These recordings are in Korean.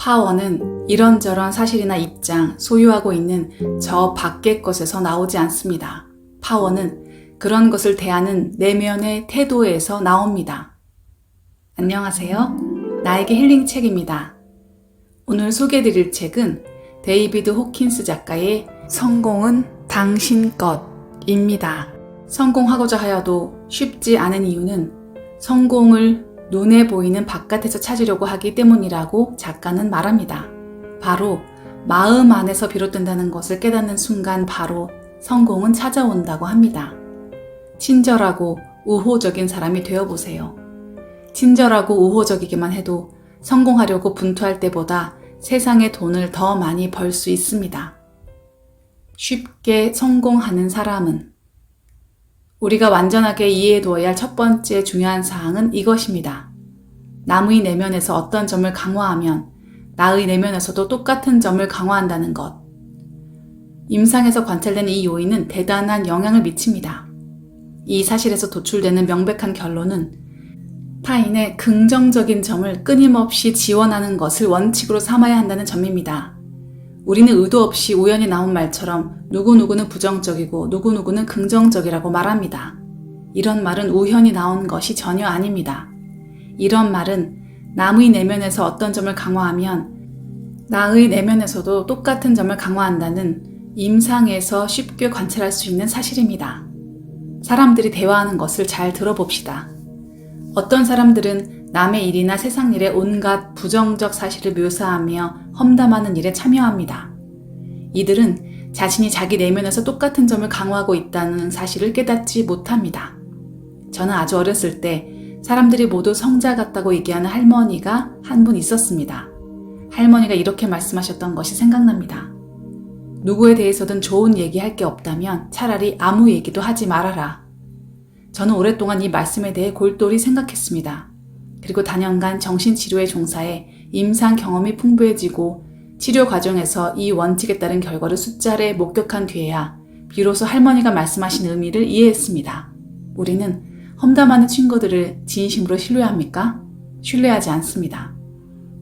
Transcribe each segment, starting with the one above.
파워는 이런저런 사실이나 입장, 소유하고 있는 저 밖의 것에서 나오지 않습니다. 파워는 그런 것을 대하는 내면의 태도에서 나옵니다. 안녕하세요. 나에게 힐링 책입니다. 오늘 소개해드릴 책은 데이비드 호킨스 작가의 성공은 당신 것입니다. 성공하고자 하여도 쉽지 않은 이유는 성공을 눈에 보이는 바깥에서 찾으려고 하기 때문이라고 작가는 말합니다. 바로 마음 안에서 비롯된다는 것을 깨닫는 순간 바로 성공은 찾아온다고 합니다. 친절하고 우호적인 사람이 되어보세요. 친절하고 우호적이기만 해도 성공하려고 분투할 때보다 세상의 돈을 더 많이 벌 수 있습니다. 쉽게 성공하는 사람은 우리가 완전하게 이해해두어야 할 첫 번째 중요한 사항은 이것입니다. 남의 내면에서 어떤 점을 강화하면 나의 내면에서도 똑같은 점을 강화한다는 것. 임상에서 관찰된 이 요인은 대단한 영향을 미칩니다. 이 사실에서 도출되는 명백한 결론은 타인의 긍정적인 점을 끊임없이 지원하는 것을 원칙으로 삼아야 한다는 점입니다. 우리는 의도 없이 우연히 나온 말처럼 누구누구는 부정적이고 누구누구는 긍정적이라고 말합니다. 이런 말은 우연히 나온 것이 전혀 아닙니다. 이런 말은 남의 내면에서 어떤 점을 강화하면 나의 내면에서도 똑같은 점을 강화한다는 임상에서 쉽게 관찰할 수 있는 사실입니다. 사람들이 대화하는 것을 잘 들어봅시다. 어떤 사람들은 남의 일이나 세상 일에 온갖 부정적 사실을 묘사하며 험담하는 일에 참여합니다. 이들은 자신이 자기 내면에서 똑같은 점을 강화하고 있다는 사실을 깨닫지 못합니다. 저는 아주 어렸을 때 사람들이 모두 성자 같다고 얘기하는 할머니가 한 분 있었습니다. 할머니가 이렇게 말씀하셨던 것이 생각납니다. 누구에 대해서든 좋은 얘기할 게 없다면 차라리 아무 얘기도 하지 말아라. 저는 오랫동안 이 말씀에 대해 골똘히 생각했습니다. 그리고 단연간 정신치료에 종사해 임상 경험이 풍부해지고 치료 과정에서 이 원칙에 따른 결과를 숫자를 목격한 뒤에야 비로소 할머니가 말씀하신 의미를 이해했습니다. 우리는 험담하는 친구들을 진심으로 신뢰합니까? 신뢰하지 않습니다.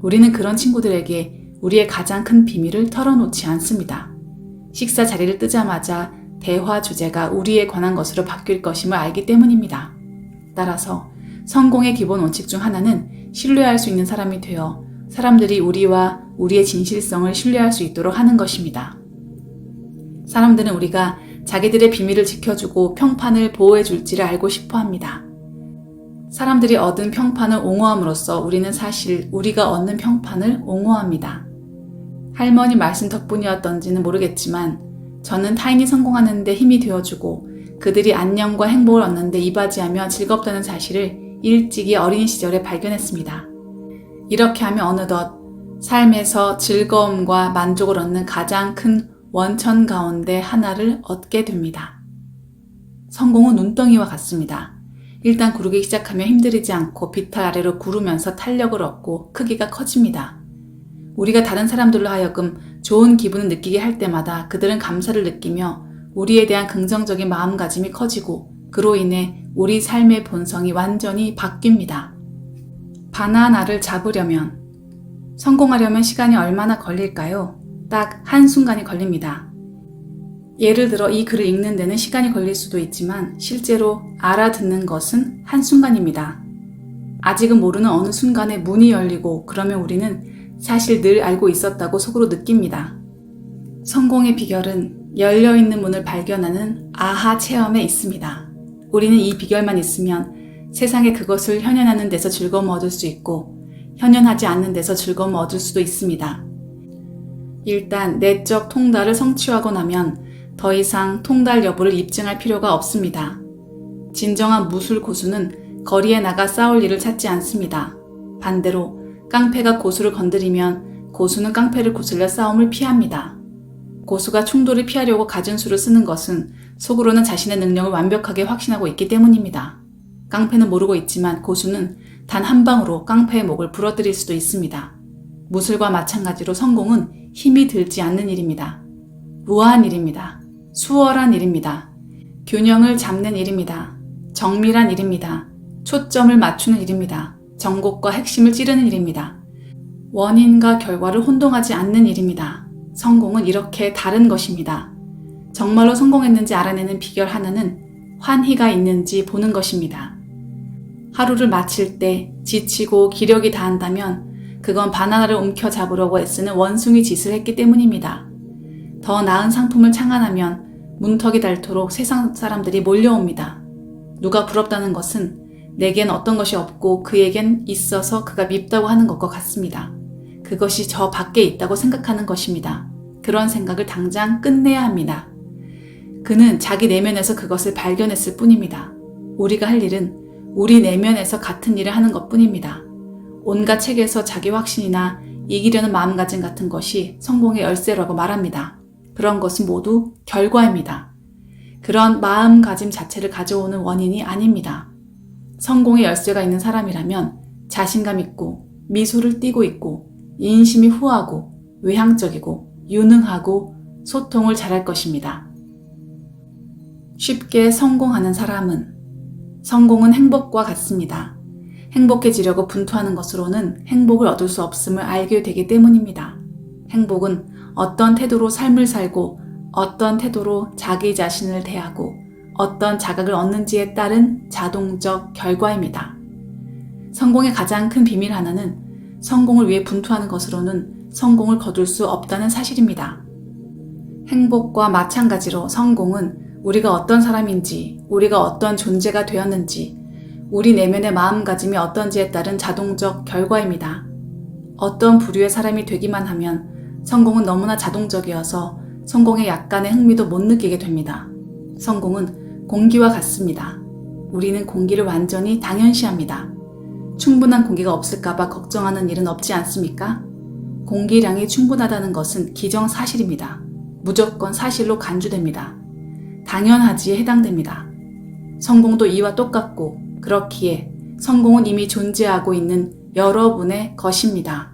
우리는 그런 친구들에게 우리의 가장 큰 비밀을 털어놓지 않습니다. 식사 자리를 뜨자마자 대화 주제가 우리에 관한 것으로 바뀔 것임을 알기 때문입니다. 따라서 성공의 기본 원칙 중 하나는 신뢰할 수 있는 사람이 되어 사람들이 우리와 우리의 진실성을 신뢰할 수 있도록 하는 것입니다. 사람들은 우리가 자기들의 비밀을 지켜주고 평판을 보호해줄지를 알고 싶어 합니다. 사람들이 얻은 평판을 옹호함으로써 우리는 사실 우리가 얻는 평판을 옹호합니다. 할머니 말씀 덕분이었던지는 모르겠지만 저는 타인이 성공하는 데 힘이 되어주고 그들이 안녕과 행복을 얻는 데 이바지하며 즐겁다는 사실을 일찍이 어린 시절에 발견했습니다. 이렇게 하면 어느덧 삶에서 즐거움과 만족을 얻는 가장 큰 원천 가운데 하나를 얻게 됩니다. 성공은 눈덩이와 같습니다. 일단 구르기 시작하면 힘들이지 않고 비탈 아래로 구르면서 탄력을 얻고 크기가 커집니다. 우리가 다른 사람들로 하여금 좋은 기분을 느끼게 할 때마다 그들은 감사를 느끼며 우리에 대한 긍정적인 마음가짐이 커지고 그로 인해 우리 삶의 본성이 완전히 바뀝니다. 바나나를 잡으려면, 성공하려면 시간이 얼마나 걸릴까요? 딱 한순간이 걸립니다. 예를 들어 이 글을 읽는 데는 시간이 걸릴 수도 있지만 실제로 알아듣는 것은 한순간입니다. 아직은 모르는 어느 순간에 문이 열리고 그러면 우리는 사실 늘 알고 있었다고 속으로 느낍니다. 성공의 비결은 열려있는 문을 발견하는 아하 체험에 있습니다. 우리는 이 비결만 있으면 세상에 그것을 현현하는 데서 즐거움을 얻을 수 있고 현현하지 않는 데서 즐거움을 얻을 수도 있습니다. 일단 내적 통달을 성취하고 나면 더 이상 통달 여부를 입증할 필요가 없습니다. 진정한 무술 고수는 거리에 나가 싸울 일을 찾지 않습니다. 반대로 깡패가 고수를 건드리면 고수는 깡패를 구슬려 싸움을 피합니다. 고수가 충돌을 피하려고 갖은 수를 쓰는 것은 속으로는 자신의 능력을 완벽하게 확신하고 있기 때문입니다. 깡패는 모르고 있지만 고수는 단 한 방으로 깡패의 목을 부러뜨릴 수도 있습니다. 무술과 마찬가지로 성공은 힘이 들지 않는 일입니다. 우아한 일입니다. 수월한 일입니다. 균형을 잡는 일입니다. 정밀한 일입니다. 초점을 맞추는 일입니다. 전곡과 핵심을 찌르는 일입니다. 원인과 결과를 혼동하지 않는 일입니다. 성공은 이렇게 다른 것입니다. 정말로 성공했는지 알아내는 비결 하나는 환희가 있는지 보는 것입니다. 하루를 마칠 때 지치고 기력이 다한다면 그건 바나나를 움켜잡으려고 애쓰는 원숭이 짓을 했기 때문입니다. 더 나은 상품을 창안하면 문턱이 닳도록 세상 사람들이 몰려옵니다. 누가 부럽다는 것은 내겐 어떤 것이 없고 그에겐 있어서 그가 밉다고 하는 것과 같습니다. 그것이 저 밖에 있다고 생각하는 것입니다. 그런 생각을 당장 끝내야 합니다. 그는 자기 내면에서 그것을 발견했을 뿐입니다. 우리가 할 일은 우리 내면에서 같은 일을 하는 것 뿐입니다. 온갖 책에서 자기 확신이나 이기려는 마음가짐 같은 것이 성공의 열쇠라고 말합니다. 그런 것은 모두 결과입니다. 그런 마음가짐 자체를 가져오는 원인이 아닙니다. 성공의 열쇠가 있는 사람이라면 자신감 있고 미소를 띠고 있고 인심이 후하고 외향적이고 유능하고 소통을 잘할 것입니다. 쉽게 성공하는 사람은 성공은 행복과 같습니다. 행복해지려고 분투하는 것으로는 행복을 얻을 수 없음을 알게 되기 때문입니다. 행복은 어떤 태도로 삶을 살고 어떤 태도로 자기 자신을 대하고 어떤 자각을 얻는지에 따른 자동적 결과입니다. 성공의 가장 큰 비밀 하나는 성공을 위해 분투하는 것으로는 성공을 거둘 수 없다는 사실입니다. 행복과 마찬가지로 성공은 우리가 어떤 사람인지, 우리가 어떤 존재가 되었는지, 우리 내면의 마음가짐이 어떤지에 따른 자동적 결과입니다. 어떤 부류의 사람이 되기만 하면 성공은 너무나 자동적이어서 성공에 약간의 흥미도 못 느끼게 됩니다. 성공은 공기와 같습니다. 우리는 공기를 완전히 당연시합니다. 충분한 공기가 없을까봐 걱정하는 일은 없지 않습니까? 공기량이 충분하다는 것은 기정사실입니다. 무조건 사실로 간주됩니다. 당연하지에 해당됩니다. 성공도 이와 똑같고 그렇기에 성공은 이미 존재하고 있는 여러분의 것입니다.